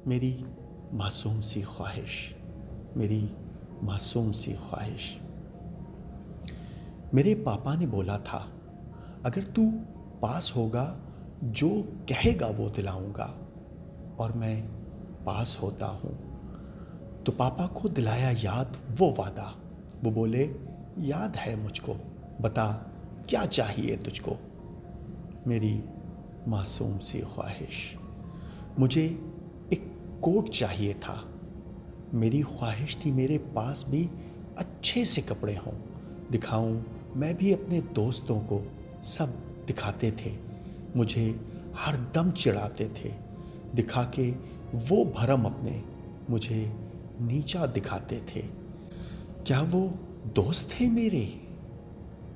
मेरी मासूम सी ख्वाहिश, मेरी मासूम सी ख्वाहिश। मेरे पापा ने बोला था, अगर तू पास होगा जो कहेगा वो दिलाऊंगा, और मैं पास होता हूँ। तो पापा को दिलाया याद वो वादा। वो बोले, याद है मुझको, बता क्या चाहिए तुझको। मेरी मासूम सी ख्वाहिश। मुझे एक कोट चाहिए था। मेरी ख्वाहिश थी मेरे पास भी अच्छे से कपड़े हों, दिखाऊं मैं भी अपने दोस्तों को। सब दिखाते थे, मुझे हर दम चिढ़ाते थे, दिखा के वो भरम अपने मुझे नीचा दिखाते थे। क्या वो दोस्त थे मेरे?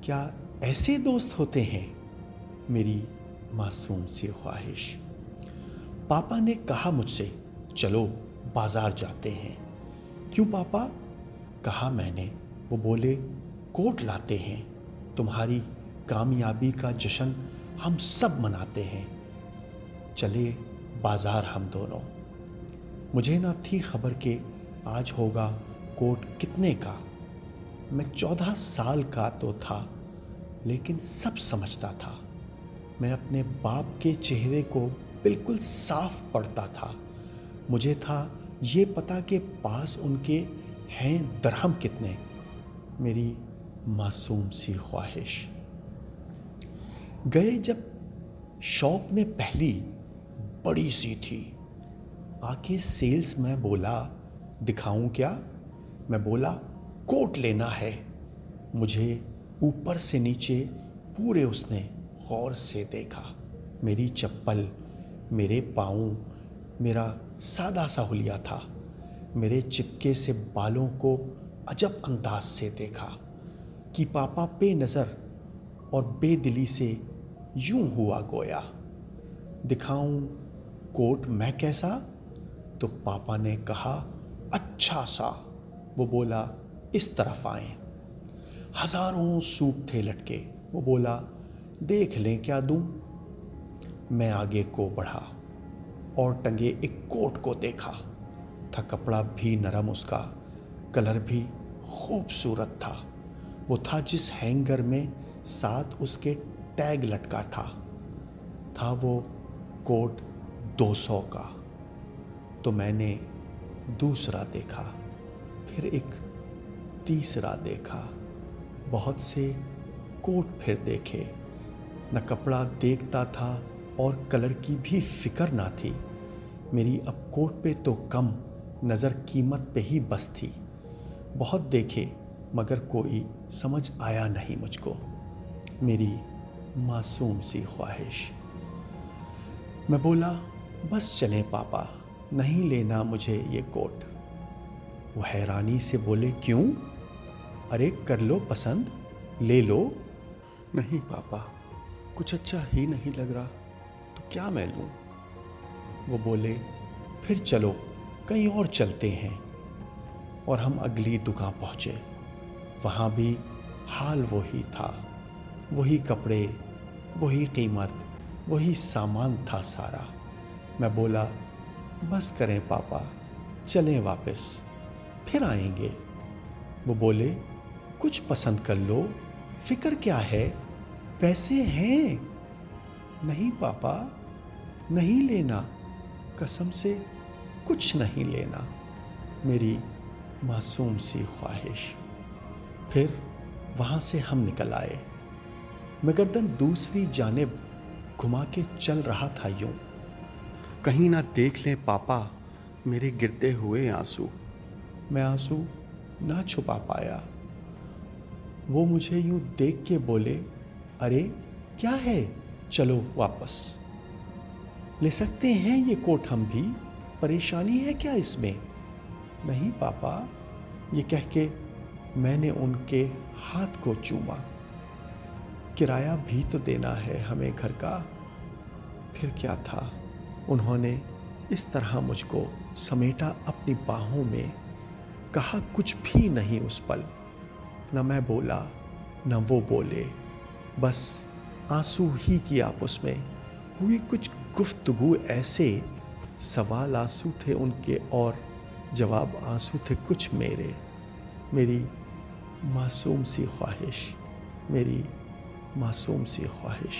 क्या ऐसे दोस्त होते हैं? मेरी मासूम सी ख्वाहिश। पापा ने कहा मुझसे, चलो बाजार जाते हैं। क्यों पापा? कहा मैंने। वो बोले, कोट लाते हैं, तुम्हारी कामयाबी का जश्न हम सब मनाते हैं। चले बाजार हम दोनों। मुझे ना थी खबर कि आज होगा कोट कितने का। मैं 14 साल का तो था, लेकिन सब समझता था। मैं अपने बाप के चेहरे को बिल्कुल साफ पढ़ता था। मुझे था ये पता कि पास उनके हैं दरहम कितने। मेरी मासूम सी ख्वाहिश। गए जब शॉप में पहली बड़ी सी थी। आके सेल्स में बोला, दिखाऊं क्या? मैं बोला, कोट लेना है। मुझे ऊपर से नीचे पूरे उसने गौर से देखा। मेरी चप्पल, मेरे पाँव, मेरा सादा सा हुलिया था, मेरे चिपके से बालों को अजब अंदाज से देखा कि पापा पे नज़र और बेदिली से यूं हुआ गोया। दिखाऊं कोट मैं कैसा? तो पापा ने कहा, अच्छा सा। वो बोला, इस तरफ आए। हजारों सूट थे लटके। वो बोला, देख लें क्या दूं। मैं आगे को बढ़ा और टंगे एक कोट को देखा। था कपड़ा भी नरम, उसका कलर भी खूबसूरत था। वो था जिस हैंगर में साथ उसके टैग लटका था वो कोट 200 का। तो मैंने दूसरा देखा, फिर एक तीसरा देखा, बहुत से कोट फिर देखे। न कपड़ा देखता था और कलर की भी फिक्र ना थी। मेरी अब कोट पे तो कम नज़र कीमत पे ही बस थी। बहुत देखे मगर कोई समझ आया नहीं मुझको। मेरी मासूम सी ख्वाहिश। मैं बोला, बस चलें पापा, नहीं लेना मुझे ये कोट। वो हैरानी से बोले, क्यों? अरे कर लो पसंद, ले लो। नहीं पापा, कुछ अच्छा ही नहीं लग रहा, तो क्या मैं लूं? वो बोले, फिर चलो कहीं और चलते हैं। और हम अगली दुकान पहुँचे। वहाँ भी हाल वही था, वही कपड़े, वही कीमत, वही सामान था सारा। मैं बोला, बस करें पापा, चलें वापस, फिर आएंगे। वो बोले, कुछ पसंद कर लो, फिक्र क्या है, पैसे हैं। नहीं पापा, नहीं लेना, कसम से कुछ नहीं लेना। मेरी मासूम सी ख्वाहिश। फिर वहाँ से हम निकल आए। मैं गर्दन दूसरी जानिब घुमा के चल रहा था यूं, कहीं ना देख लें पापा मेरे गिरते हुए आंसू। मैं आंसू ना छुपा पाया। वो मुझे यूं देख के बोले, अरे क्या है, चलो वापस। ले सकते हैं ये कोट हम भी, परेशानी है क्या इसमें? नहीं पापा, ये कह के मैंने उनके हाथ को चूमा। किराया भी तो देना है हमें घर का। फिर क्या था, उन्होंने इस तरह मुझको समेटा अपनी बाहों में, कहा कुछ भी नहीं उस पल। न मैं बोला न वो बोले, बस आंसू ही की आपस में हुई कुछ गुफ्तगू ऐसे सवाल आंसू थे उनके और जवाब आंसू थे कुछ मेरे। मेरी मासूम सी ख्वाहिश, मेरी मासूम सी ख्वाहिश।